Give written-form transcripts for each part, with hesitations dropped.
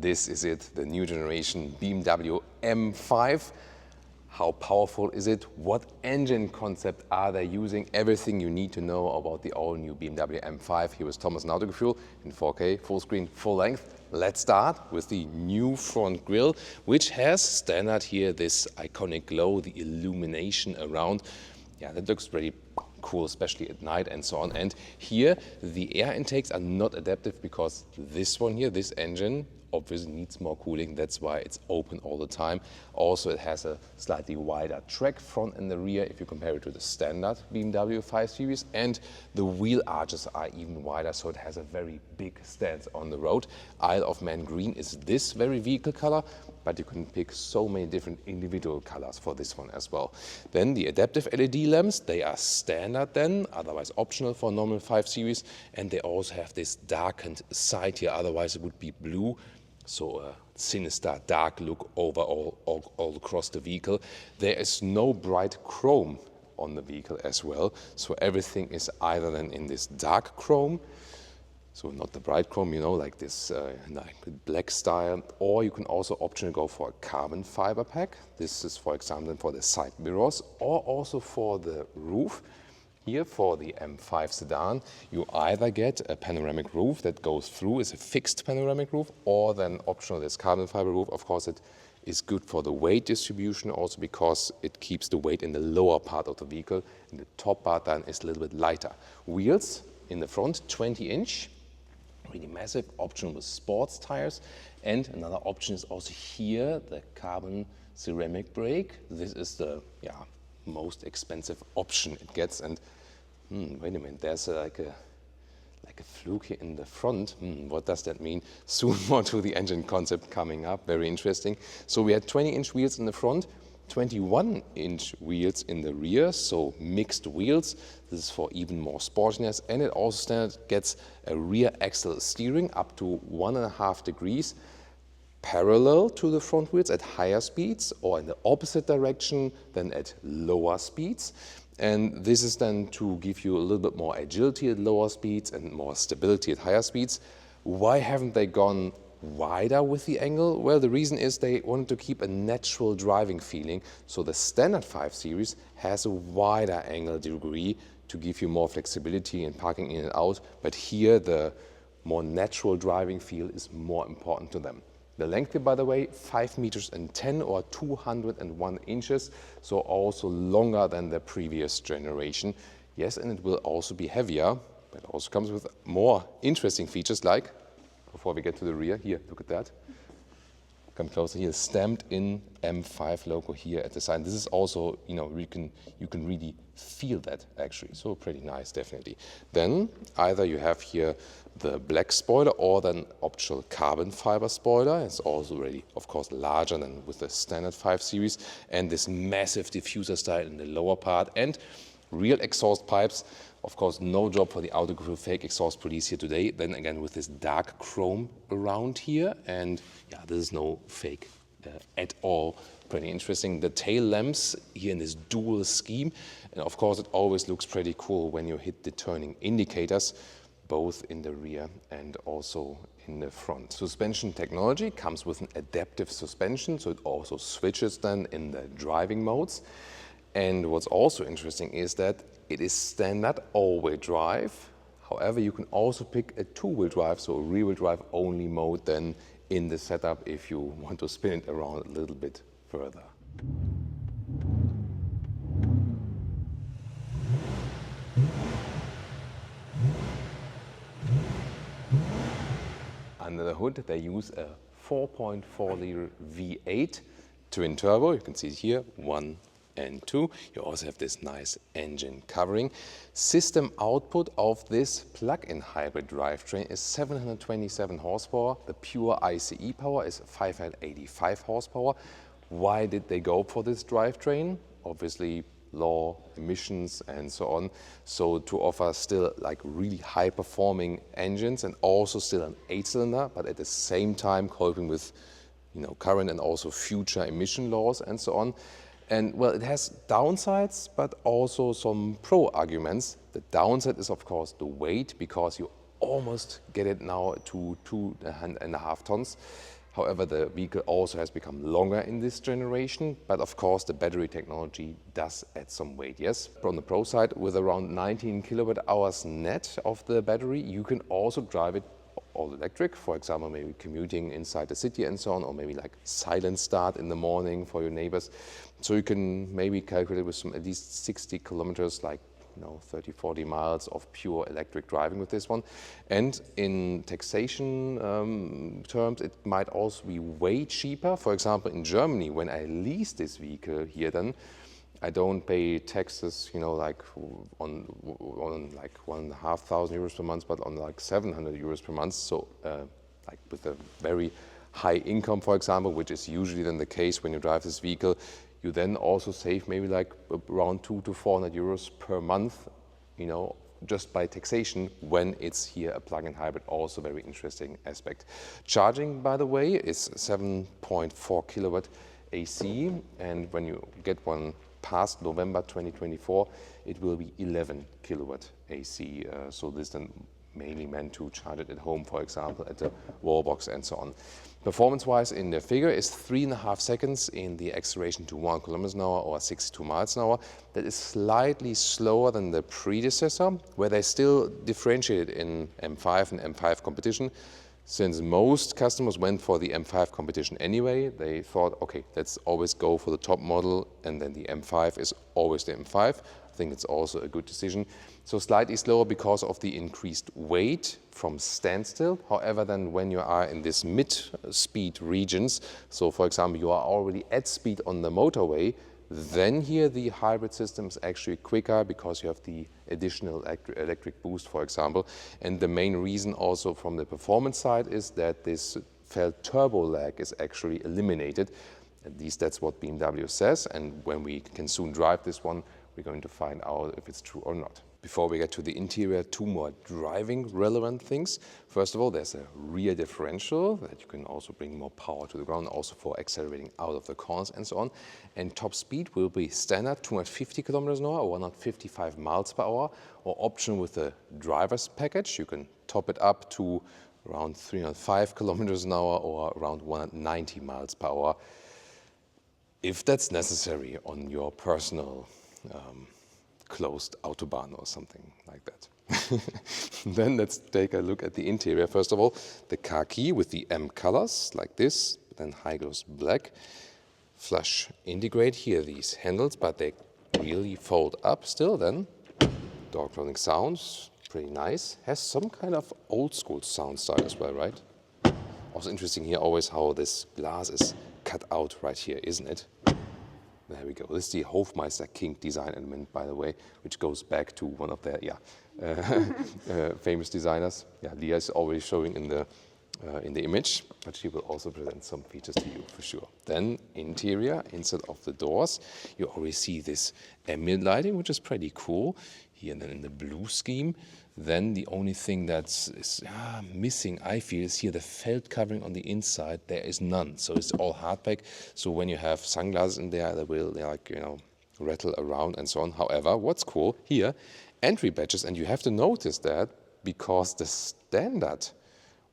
This is it, the new generation BMW M5. How powerful is it? What engine concept are they using? Everything you need to know about the all-new BMW M5 here with Thomas and Autogefuehl in 4K, full screen, full length. Let's start with the new front grille, which has standard here this iconic glow, the illumination around. Yeah, that looks pretty cool, especially at night and so on. And here the air intakes are not adaptive because this one here, this engine, obviously needs more cooling. That's why it's open all the time. Also, it has a slightly wider track front and the rear if you compare it to the standard BMW 5 Series. And the wheel arches are even wider, so it has a very big stance on the road. Isle of Man green is this very vehicle color, but you can pick so many different individual colors for this one as well. Then the adaptive LED lamps, they are standard then, otherwise optional for normal 5 Series. And they also have this darkened side here, otherwise it would be blue. So a sinister dark look overall all across the vehicle. There is no bright chrome on the vehicle as well. So everything is either then in this dark chrome, so not the bright chrome, you know, like this like black style, or you can also optionally go for a carbon fiber pack. This is, for example, for the side mirrors or also for the roof. Here for the M5 sedan, you either get a panoramic roof that goes through, is a fixed panoramic roof, or then optional this carbon fiber roof. Of course, it is good for the weight distribution also because it keeps the weight in the lower part of the vehicle, and the top part then is a little bit lighter. Wheels in the front, 20-inch, really massive, option with sports tires. And another option is also here, the carbon ceramic brake. This is the most expensive option it gets. And wait a minute, there's like a fluke here in the front. What does that mean? Soon more to the engine concept coming up. Very interesting. So we had 20-inch wheels in the front, 21-inch wheels in the rear, so mixed wheels. This is for even more sportiness, and it also standard gets a rear axle steering up to 1.5 degrees parallel to the front wheels at higher speeds, or in the opposite direction than at lower speeds. And this is then to give you a little bit more agility at lower speeds and more stability at higher speeds. Why haven't they gone wider with the angle? Well, the reason is they wanted to keep a natural driving feeling. So the standard 5 Series has a wider angle degree to give you more flexibility in parking in and out. But here the more natural driving feel is more important to them. The length here, by the way, 5 meters and 10 or 201 inches, so also longer than the previous generation. Yes, and it will also be heavier, but it also comes with more interesting features like, before we get to the rear, here, look at that. Come closer here, stamped in M5 logo here at the side. This is also, you know, you can really feel that actually. So pretty nice, definitely. Then either you have here the black spoiler or then optional carbon fiber spoiler. It's also really, of course, larger than with the standard 5 Series. And this massive diffuser style in the lower part and real exhaust pipes. Of course, no job for the Autogefuehl fake exhaust police here today. Then again, with this dark chrome around here. And yeah, this is no fake at all. Pretty interesting. The tail lamps here in this dual scheme. And of course, it always looks pretty cool when you hit the turning indicators, both in the rear and also in the front. Suspension technology comes with an adaptive suspension, so it also switches then in the driving modes. And what's also interesting is that it is standard all-wheel drive. However, you can also pick a two-wheel drive, so a rear-wheel drive only mode then in the setup if you want to spin it around a little bit further. Under the hood, they use a 4.4-liter V8 twin turbo. You can see it here, 1 and 2. You also have this nice engine covering. System output of this plug-in hybrid drivetrain is 727 horsepower. The pure ICE power is 585 horsepower. Why did they go for this drivetrain? Obviously, low emissions and so on. So to offer still like really high performing engines and also still an 8-cylinder, but at the same time coping with, you know, current and also future emission laws and so on. And well, it has downsides, but also some pro arguments. The downside is, of course, the weight, because you almost get it now to 2.5 tons. However, the vehicle also has become longer in this generation, but of course the battery technology does add some weight, yes. On the Pro side, with around 19 kilowatt hours net of the battery, you can also drive it all electric, for example, maybe commuting inside the city and so on, or maybe like silent start in the morning for your neighbors. So you can maybe calculate with some at least 60 kilometers, like 30, 40 miles of pure electric driving with this one. And in taxation terms, it might also be way cheaper. For example, in Germany, when I lease this vehicle here, then I don't pay taxes, like on like 1,500 euros per month, but on like 700 euros per month. So like with a very high income, for example, which is usually then the case when you drive this vehicle, you then also save maybe like around 200 to 400 euros per month, just by taxation when it's here a plug-in hybrid. Also very interesting aspect. Charging, by the way, is 7.4 kilowatt AC, and when you get one past November 2024, it will be 11 kilowatt AC. So this then mainly meant to charge it at home, for example, at the wall box and so on. Performance-wise, in the figure is 3.5 seconds in the acceleration to 1 kilometers an hour or 62 miles an hour. That is slightly slower than the predecessor, where they still differentiated in M5 and M5 competition. Since most customers went for the M5 competition anyway, they thought, okay, let's always go for the top model, and then the M5 is always the M5. I think it's also a good decision. So slightly slower because of the increased weight from standstill. However, then when you are in this mid-speed regions, so for example, you are already at speed on the motorway, then here the hybrid system is actually quicker because you have the additional electric boost, for example. And the main reason also from the performance side is that this felt turbo lag is actually eliminated. At least that's what BMW says. And when we can soon drive this one, we're going to find out if it's true or not. Before we get to the interior, two more driving relevant things. First of all, there's a rear differential that you can also bring more power to the ground, also for accelerating out of the corners and so on. And top speed will be standard 250 kilometers an hour or 155 miles per hour, or option with the driver's package. You can top it up to around 305 kilometers an hour or around 190 miles per hour, if that's necessary on your personal closed autobahn or something like that. Then let's take a look at the interior. First of all, the car key with the M colors like this, then high gloss black. Flush integrate here these handles, but they really fold up still. Then door closing sounds, pretty nice. Has some kind of old school sound style as well, right? Also interesting here always how this glass is cut out right here, isn't it? There we go. This is the Hofmeister King design element, by the way, which goes back to one of their famous designers. Yeah, Leah is always showing in the image, but she will also present some features to you for sure. Then interior, inside of the doors, you already see this ambient lighting, which is pretty cool. Here and then in the blue scheme. Then the only thing that's missing, I feel, is here the felt covering on the inside. There is none, so it's all hardback. So when you have sunglasses in there, they will rattle around and so on. However, what's cool here, entry badges, and you have to notice that because the standard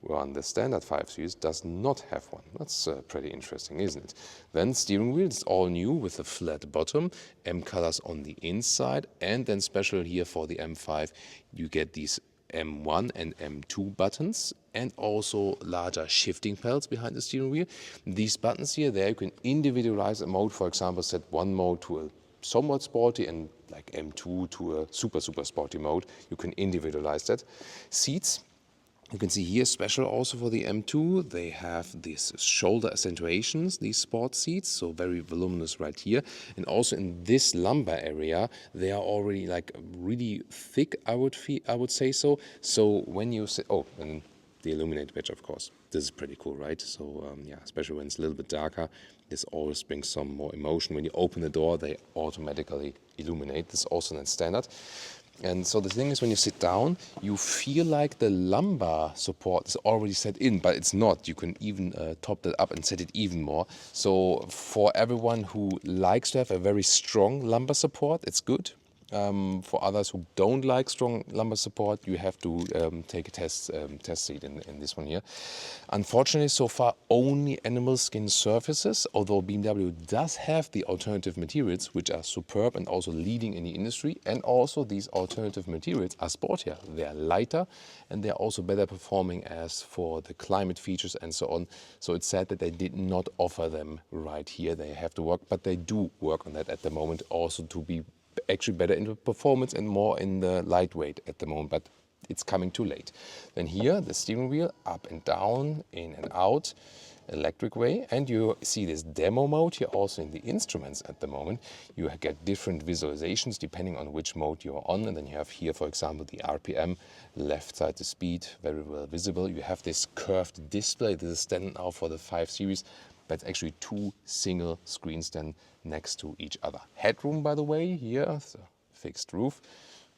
5 Series does not have one. That's pretty interesting, isn't it? Then steering wheel is all new with a flat bottom, M colors on the inside, and then special here for the M5, you get these M1 and M2 buttons, and also larger shifting pedals behind the steering wheel. These buttons here, there you can individualize a mode, for example, set one mode to a somewhat sporty and like M2 to a super sporty mode. You can individualize that. Seats. You can see here special also for the M2, they have these shoulder accentuations, these sport seats, so very voluminous right here. And also in this lumbar area, they are already like really thick, I would say so. So when you say, and the illuminated badge, of course. This is pretty cool, right? So especially when it's a little bit darker, this always brings some more emotion. When you open the door, they automatically illuminate. This is also not standard. And so the thing is, when you sit down, you feel like the lumbar support is already set in, but it's not. You can even top that up and set it even more. So for everyone who likes to have a very strong lumbar support, it's good. For others who don't like strong lumbar support, you have to take a test seat in this one here. Unfortunately, so far only animal skin surfaces, although BMW does have the alternative materials, which are superb and also leading in the industry. And also these alternative materials are sportier. They are lighter and they are also better performing as for the climate features and so on. So it's sad that they did not offer them right here. They have to work, but they do work on that at the moment also to be actually better in the performance and more in the lightweight at the moment, but it's coming too late. Then here, the steering wheel up and down, in and out, electric way. And you see this demo mode here also in the instruments at the moment. You get different visualizations depending on which mode you're on. And then you have here, for example, the RPM, left side the speed, very well visible. You have this curved display. This is standard now for the 5 Series. That's actually 2 single screens then next to each other. Headroom, by the way, here, so fixed roof.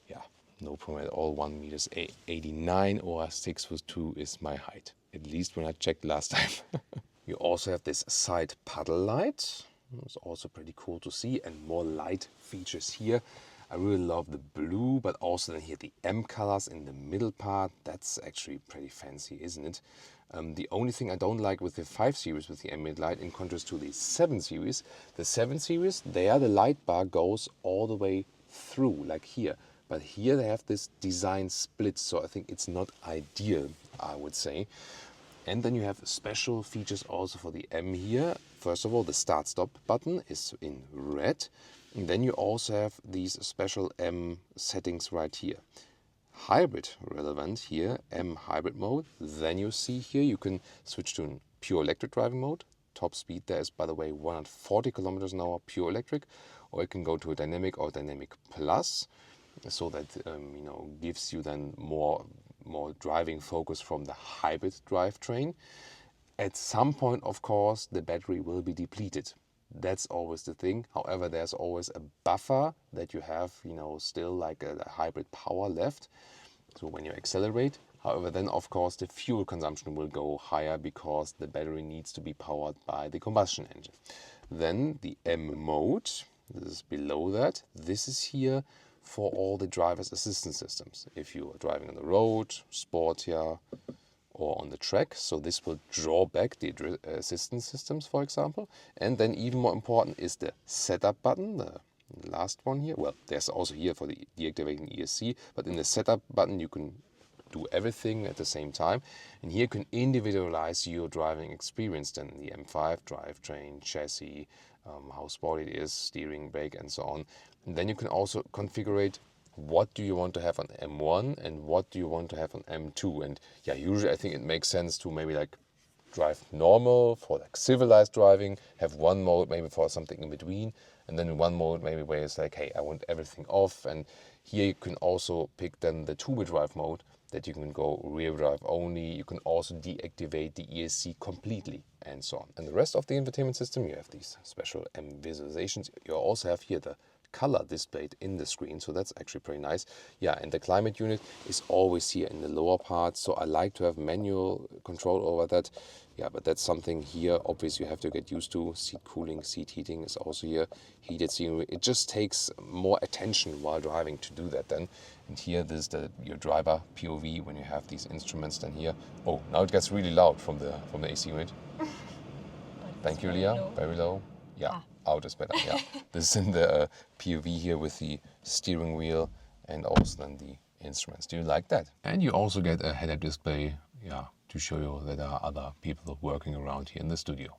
Yeah, no problem at all. 1 meters 89 or 6'2" is my height. At least when I checked last time. You also have this side paddle light. It's also pretty cool to see, and more light features here. I really love the blue, but also then here the M colors in the middle part. That's actually pretty fancy, isn't it? The only thing I don't like with the 5 Series with the ambient light in contrast to the 7 Series, the 7 Series, there the light bar goes all the way through, like here. But here they have this design split, so I think it's not ideal, I would say. And then you have special features also for the M here. First of all, the start-stop button is in red. And then you also have these special M settings right here. Hybrid relevant here, M hybrid mode. Then you see here you can switch to a pure electric driving mode. Top speed there is, by the way, 140 kilometers an hour pure electric. Or you can go to a dynamic or dynamic plus. So that gives you then more driving focus from the hybrid drivetrain. At some point, of course, the battery will be depleted. That's always the thing. However, there's always a buffer that you have, still like a hybrid power left. So when you accelerate, however, then of course the fuel consumption will go higher because the battery needs to be powered by the combustion engine. Then the M mode, this is below that. This is here for all the driver's assistance systems. If you are driving on the road, sportier, or on the track, so this will draw back the assistance systems, for example. And then even more important is the setup button, the last one here. Well, there's also here for the deactivating ESC, but in the setup button you can do everything at the same time. And here you can individualize your driving experience then, the M5 drivetrain, chassis, how sporty it is, steering, brake, and so on. And then you can also configure what do you want to have on M1 and what do you want to have on M2. And yeah, usually I think it makes sense to maybe like drive normal for like civilized driving, have one mode maybe for something in between, and then one mode maybe where it's like, hey, I want everything off. And here you can also pick then the two-wheel drive mode, that you can go rear drive only. You can also deactivate the ESC completely and so on. And the rest of the infotainment system, you have these special M visualizations. You also have here the color displayed in the screen, so that's actually pretty nice. Yeah, and the climate unit is always here in the lower part, so I like to have manual control over that. Yeah, but that's something here obviously you have to get used to. Seat cooling, seat heating is also here. Heated steering wheel. It just takes more attention while driving to do that then. And here this is your driver POV when you have these instruments then here. Oh, now it gets really loud from the AC unit. Thank you, Leah. Low. Very low. Yeah. Out is better, yeah. This is in the POV here with the steering wheel and also then the instruments. Do you like that? And you also get a head-up display, yeah, to show you that there are other people working around here in the studio.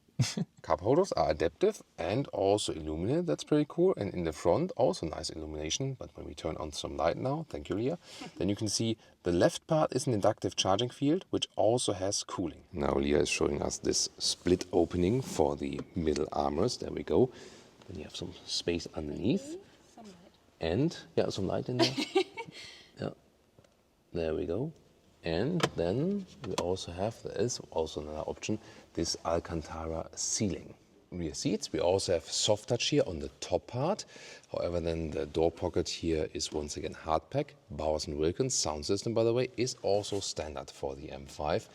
Cup holders are adaptive and also illuminated. That's pretty cool. And in the front, also nice illumination. But when we turn on some light now, thank you, Leah, then you can see the left part is an inductive charging field, which also has cooling. Now Leah is showing us this split opening for the middle armrest. There we go. Then you have some space underneath. Some light. And, yeah, some light in there. Yeah, there we go. And then we also have, there is also another option, this Alcantara ceiling. Rear seats, we also have soft touch here on the top part. However, then the door pocket here is once again hardpack. Bowers & Wilkins sound system, by the way, is also standard for the M5.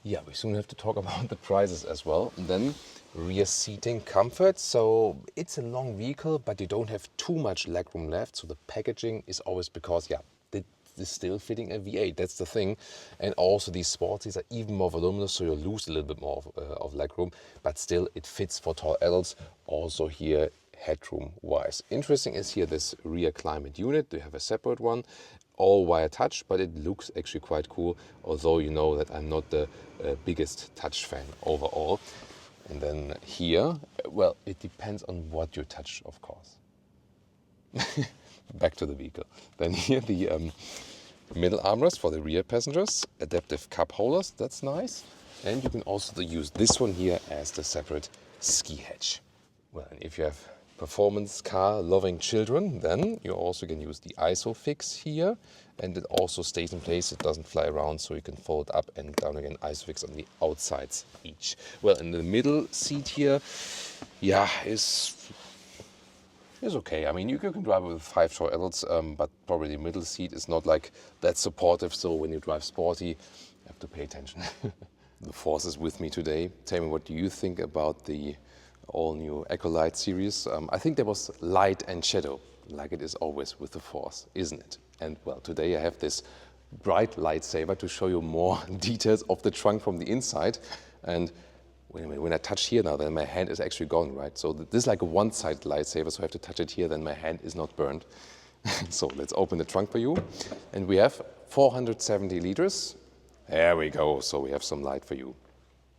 Yeah, we soon have to talk about the prices as well. And then rear seating comfort. So it's a long vehicle, but you don't have too much legroom left. So the packaging is always because, yeah, it is still fitting a V8. That's the thing. And also these sport seats are even more voluminous, so you lose a little bit more of legroom. But still, it fits for tall adults. Also here, headroom wise. Interesting is here this rear climate unit. You have a separate one, all wire touch, but it looks actually quite cool, although you know that I'm not the biggest touch fan overall. And then here, well, it depends on what you touch, of course. Back to the vehicle. Then here the middle armrest for the rear passengers, adaptive cup holders, that's nice. And you can also use this one here as the separate ski hatch. Well, and if you have performance car loving children, then you also can use the ISOFIX here, and it also stays in place, it doesn't fly around, so you can fold up and down again. ISOFIX on the outsides each. Well, in the middle seat here, yeah, is okay. I mean, you can drive with 5 tall adults, but probably the middle seat is not like that supportive, so when you drive sporty, you have to pay attention. The Force is with me today. Tell me, what do you think about the all-new Ecolight series? I think there was light and shadow, like it is always with the Force, isn't it? And well, today I have this bright lightsaber to show you more details of the trunk from the inside. And when I touch here now, then my hand is actually gone, right? So this is like a one-sided lightsaber, so I have to touch it here, then my hand is not burned. So let's open the trunk for you. And we have 470 liters. There we go, so we have some light for you.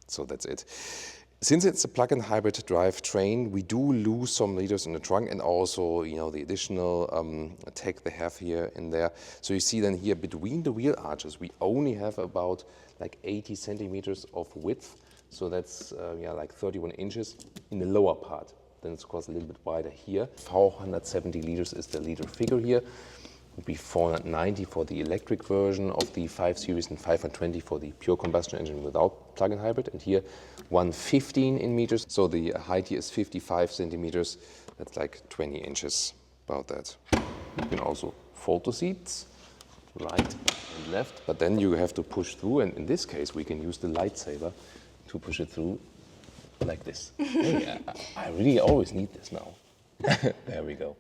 So that's it. Since it's a plug-in hybrid drivetrain, we do lose some liters in the trunk, and also, you know, the additional tech they have here in there. So you see then here between the wheel arches, we only have about like 80 centimeters of width. So that's yeah, like 31 inches in the lower part. Then it's of course a little bit wider here. 470 liters is the liter figure here. Would be 490 for the electric version of the 5 Series and 520 for the pure combustion engine without plug-in hybrid. And here 115 in meters. So the height here is 55 centimeters. That's like 20 inches, about that. You can also fold the seats, right and left, but then you have to push through. And in this case, we can use the lightsaber to push it through like this. Hey, I really always need this now. There we go.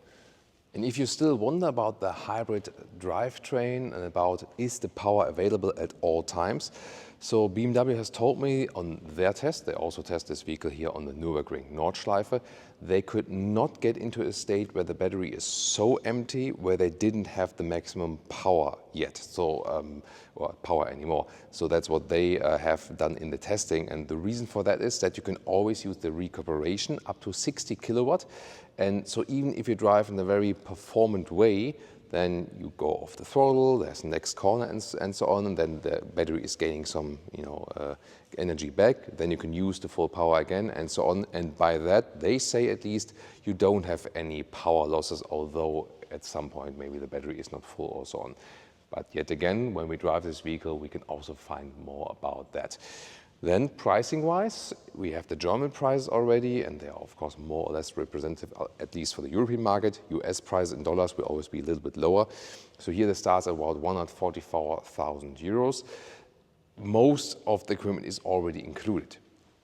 And if you still wonder about the hybrid drivetrain and about is the power available at all times, so BMW has told me on their test, they also test this vehicle here on the Nürburgring Nordschleife, they could not get into a state where the battery is so empty where they didn't have the maximum power yet, so or power anymore. So that's what they have done in the testing, and the reason for that is that you can always use the recuperation up to 60 kilowatt. And so even if you drive in a very performant way, then you go off the throttle, there's the next corner and so on, and then the battery is gaining some energy back. Then you can use the full power again and so on. And by that, they say at least, you don't have any power losses, although at some point maybe the battery is not full or so on. But yet again, when we drive this vehicle, we can also find more about that. Then pricing-wise, we have the German prices already, and they are of course more or less representative, at least for the European market. US price in dollars will always be a little bit lower. So here the starts at about 144,000 euros. Most of the equipment is already included.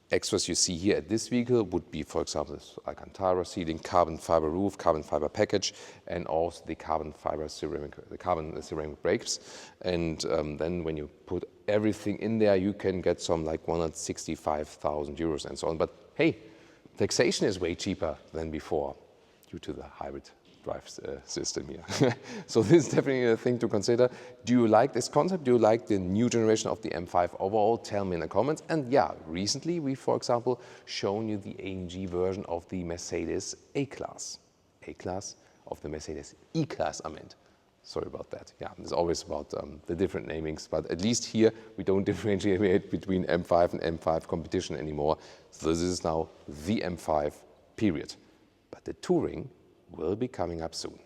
Extras you see here at this vehicle would be, for example, Alcantara seating, carbon fiber roof, carbon fiber package, and also the carbon ceramic brakes. And then when you put everything in there, you can get some like 165,000 euros and so on. But hey, taxation is way cheaper than before due to the hybrid drive system here. So this is definitely a thing to consider. Do you like this concept? Do you like the new generation of the M5 overall? Tell me in the comments. And yeah, recently we, for example, shown you the AMG version of the Mercedes A-Class. A-Class of the Mercedes E-Class, I meant. Sorry about that. Yeah, it's always about the different namings, but at least here we don't differentiate between M5 and M5 competition anymore. So this is now the M5, period. But the Touring will be coming up soon.